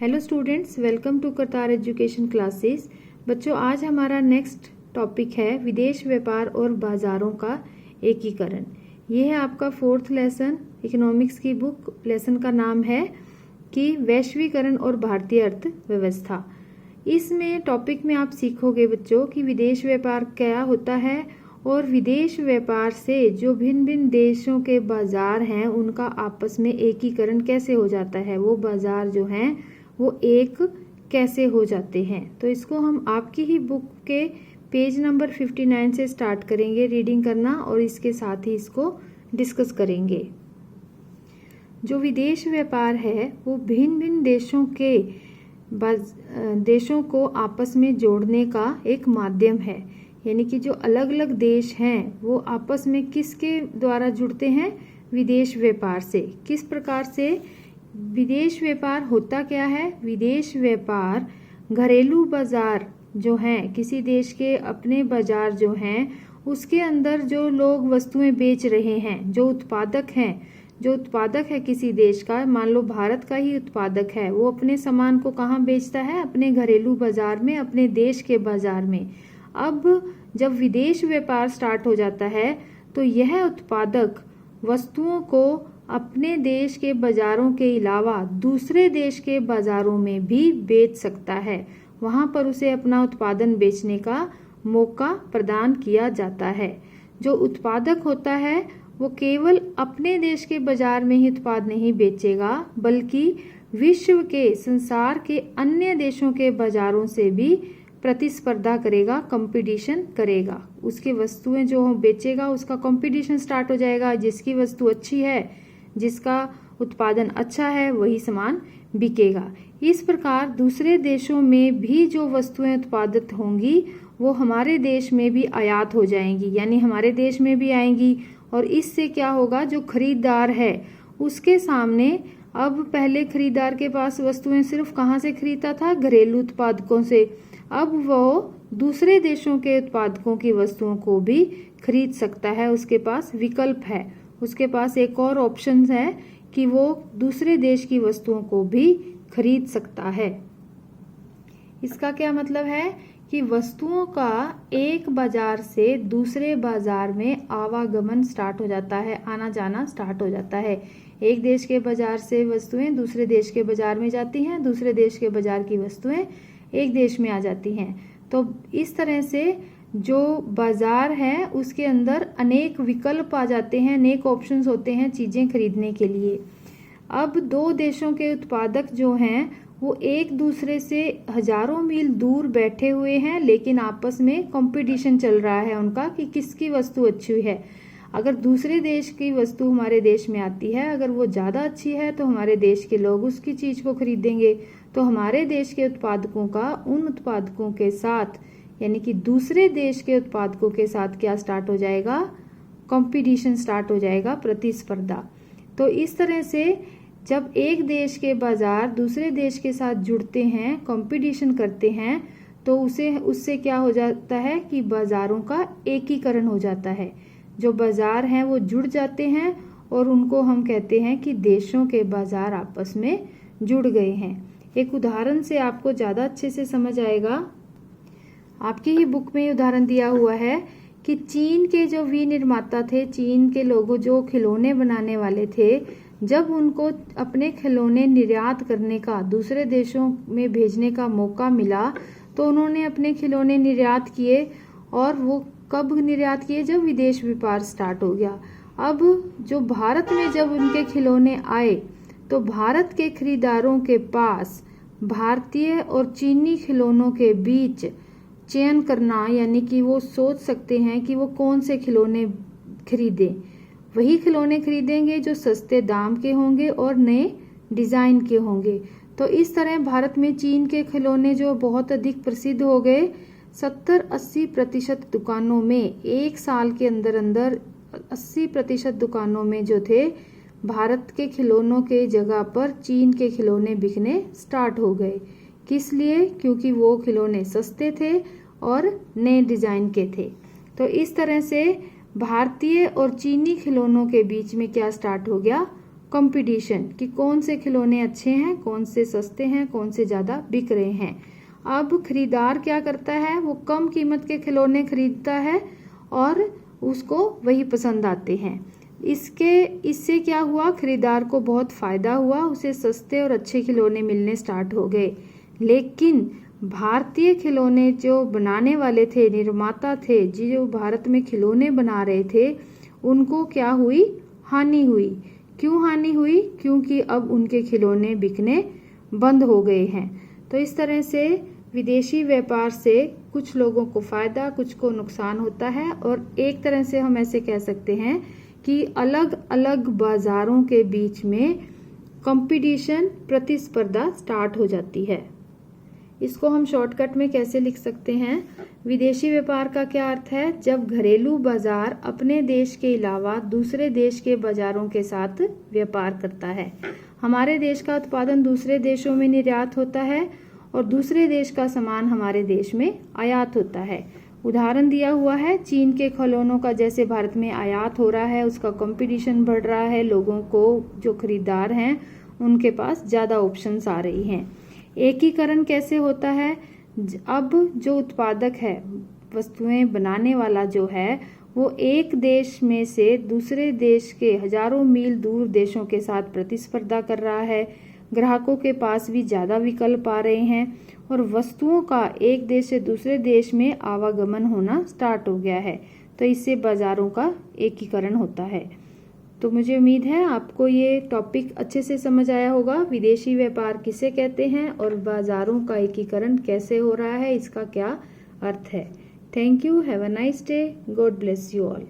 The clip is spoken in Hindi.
Hello students, welcome to Kartar education classes. बच्चों, आज हमारा नेक्स्ट टॉपिक है विदेश व्यापार और बाजारों का एकीकरण। ये है आपका फोर्थ लेसन इकोनॉमिक्स की बुक। लेसन का नाम है कि वैश्वीकरण और भारतीय अर्थव्यवस्था। इसमें टॉपिक में आप सीखोगे बच्चों कि विदेश व्यापार क्या होता है और विदेश व्यापार से जो भिन्न भिन्न देशों के बाजार हैं उनका आपस में एकीकरण कैसे हो जाता है, वो बाजार जो हैं वो एक कैसे हो जाते हैं। तो इसको हम आपकी ही बुक के पेज नंबर 59 से स्टार्ट करेंगे रीडिंग करना और इसके साथ ही इसको डिस्कस करेंगे। जो विदेश व्यापार है वो भिन्न भिन्न देशों को आपस में जोड़ने का एक माध्यम है। यानी कि जो अलग अलग देश हैं वो आपस में किसके द्वारा जुड़ते हैं? विदेश व्यापार से। किस प्रकार से? विदेश व्यापार होता क्या है? विदेश व्यापार घरेलू बाजार जो हैं, किसी देश के अपने बाजार जो हैं उसके अंदर जो लोग वस्तुएं बेच रहे हैं, जो उत्पादक है किसी देश का, मान लो भारत का ही उत्पादक है, वो अपने सामान को कहाँ बेचता है? अपने घरेलू बाजार में, अपने देश के बाजार में। अब जब विदेश व्यापार स्टार्ट हो जाता है तो यह उत्पादक वस्तुओं को अपने देश के बाजारों के अलावा दूसरे देश के बाजारों में भी बेच सकता है। वहां पर उसे अपना उत्पादन बेचने का मौका प्रदान किया जाता है। जो उत्पादक होता है वो केवल अपने देश के बाजार में ही उत्पाद नहीं बेचेगा बल्कि विश्व के, संसार के अन्य देशों के बाजारों से भी प्रतिस्पर्धा करेगा, कंपटीशन करेगा। उसकी वस्तुएं जो बेचेगा उसका कंपटीशन स्टार्ट हो जाएगा। जिसकी वस्तु अच्छी है, जिसका उत्पादन अच्छा है, वही सामान बिकेगा। इस प्रकार दूसरे देशों में भी जो वस्तुएं उत्पादित होंगी वो हमारे देश में भी आयात हो जाएंगी, यानी हमारे देश में भी आएंगी। और इससे क्या होगा? जो खरीदार है उसके सामने, अब पहले खरीदार के पास वस्तुएं सिर्फ कहाँ से खरीदता था? घरेलू उत्पादकों से। अब वो दूसरे देशों के उत्पादकों की वस्तुओं को भी खरीद सकता है। उसके पास विकल्प है, उसके पास एक और ऑप्शन है कि वो दूसरे देश की वस्तुओं को भी खरीद सकता है। इसका क्या मतलब है कि वस्तुओं का एक बाजार से दूसरे बाजार में आवागमन स्टार्ट हो जाता है, आना जाना स्टार्ट हो जाता है। एक देश के बाजार से वस्तुएं दूसरे देश के बाजार में जाती हैं, दूसरे देश के बाजार की वस्तुएं एक देश में आ जाती हैं। तो इस तरह से जो बाजार है उसके अंदर अनेक विकल्प आ जाते हैं, अनेक ऑप्शंस होते हैं चीजें खरीदने के लिए। अब दो देशों के उत्पादक जो हैं वो एक दूसरे से हजारों मील दूर बैठे हुए हैं, लेकिन आपस में कंपटीशन चल रहा है उनका कि किसकी वस्तु अच्छी है। अगर दूसरे देश की वस्तु हमारे देश में आती है, अगर वो ज्यादा अच्छी है तो हमारे देश के लोग उसकी चीज को खरीदेंगे। तो हमारे देश के उत्पादकों का उन उत्पादकों के साथ, यानी कि दूसरे देश के उत्पादकों के साथ क्या स्टार्ट हो जाएगा? कंपटीशन स्टार्ट हो जाएगा, प्रतिस्पर्धा। तो इस तरह से जब एक देश के बाजार दूसरे देश के साथ जुड़ते हैं, कंपटीशन करते हैं, तो उससे क्या हो जाता है कि बाजारों का एकीकरण हो जाता है। जो बाजार हैं वो जुड़ जाते हैं और उनको हम कहते हैं कि देशों के बाजार आपस में जुड़ गए हैं। एक उदाहरण से आपको ज्यादा अच्छे से समझ आएगा। आपकी ही बुक में उदाहरण दिया हुआ है कि चीन के जो विनिर्माता थे, चीन के लोग जो खिलौने बनाने वाले थे, जब उनको अपने खिलौने निर्यात करने का, दूसरे देशों में भेजने का मौका मिला तो उन्होंने अपने खिलौने निर्यात किए। और वो कब निर्यात किए? जब विदेश व्यापार स्टार्ट हो गया। अब जो भारत में जब उनके खिलौने आए तो भारत के खरीदारों के पास भारतीय और चीनी खिलौनों के बीच चयन करना, यानी कि वो सोच सकते हैं कि वो कौन से खिलौने खरीदें। वही खिलौने खरीदेंगे जो सस्ते दाम के होंगे और नए डिजाइन के होंगे। तो इस तरह भारत में चीन के खिलौने जो बहुत अधिक प्रसिद्ध हो गए। 70-80% दुकानों में, एक साल के अंदर अंदर 80% दुकानों में जो थे भारत के खिलौनों के जगह पर चीन के खिलौने बिकने स्टार्ट हो गए। किस लिए? क्योंकि वो खिलौने सस्ते थे और नए डिजाइन के थे। तो इस तरह से भारतीय और चीनी खिलौनों के बीच में क्या स्टार्ट हो गया? कंपटीशन कि कौन से खिलौने अच्छे हैं, कौन से सस्ते हैं, कौन से ज़्यादा बिक रहे हैं। अब खरीदार क्या करता है, वो कम कीमत के खिलौने खरीदता है और उसको वही पसंद आते हैं। इससे क्या हुआ, खरीदार को बहुत फ़ायदा हुआ, उसे सस्ते और अच्छे खिलौने मिलने स्टार्ट हो गए। लेकिन भारतीय खिलौने जो बनाने वाले थे, निर्माता थे, जो भारत में खिलौने बना रहे थे, उनको क्या हुई, हानि हुई। क्यों हानि हुई, क्योंकि अब उनके खिलौने बिकने बंद हो गए हैं। तो इस तरह से विदेशी व्यापार से कुछ लोगों को फ़ायदा, कुछ को नुकसान होता है। और एक तरह से हम ऐसे कह सकते हैं कि अलग अलग बाज़ारों के बीच में कंपटीशन, प्रतिस्पर्धा स्टार्ट हो जाती है। इसको हम शॉर्टकट में कैसे लिख सकते हैं, विदेशी व्यापार का क्या अर्थ है, जब घरेलू बाजार अपने देश के अलावा दूसरे देश के बाजारों के साथ व्यापार करता है। हमारे देश का उत्पादन दूसरे देशों में निर्यात होता है और दूसरे देश का सामान हमारे देश में आयात होता है। उदाहरण दिया हुआ है चीन के खिलौनों का, जैसे भारत में आयात हो रहा है, उसका कंपटीशन बढ़ रहा है, लोगों को जो खरीदार हैं उनके पास ज़्यादा ऑप्शंस आ रही हैं। एकीकरण कैसे होता है, अब जो उत्पादक है, वस्तुएं बनाने वाला जो है, वो एक देश में से दूसरे देश के हजारों मील दूर देशों के साथ प्रतिस्पर्धा कर रहा है। ग्राहकों के पास भी ज़्यादा विकल्प आ रहे हैं और वस्तुओं का एक देश से दूसरे देश में आवागमन होना स्टार्ट हो गया है। तो इससे बाज़ारों का एकीकरण होता है। तो मुझे उम्मीद है आपको ये टॉपिक अच्छे से समझ आया होगा। विदेशी व्यापार किसे कहते हैं और बाज़ारों का एकीकरण कैसे हो रहा है, इसका क्या अर्थ है। Thank you, have a nice day, God bless you all.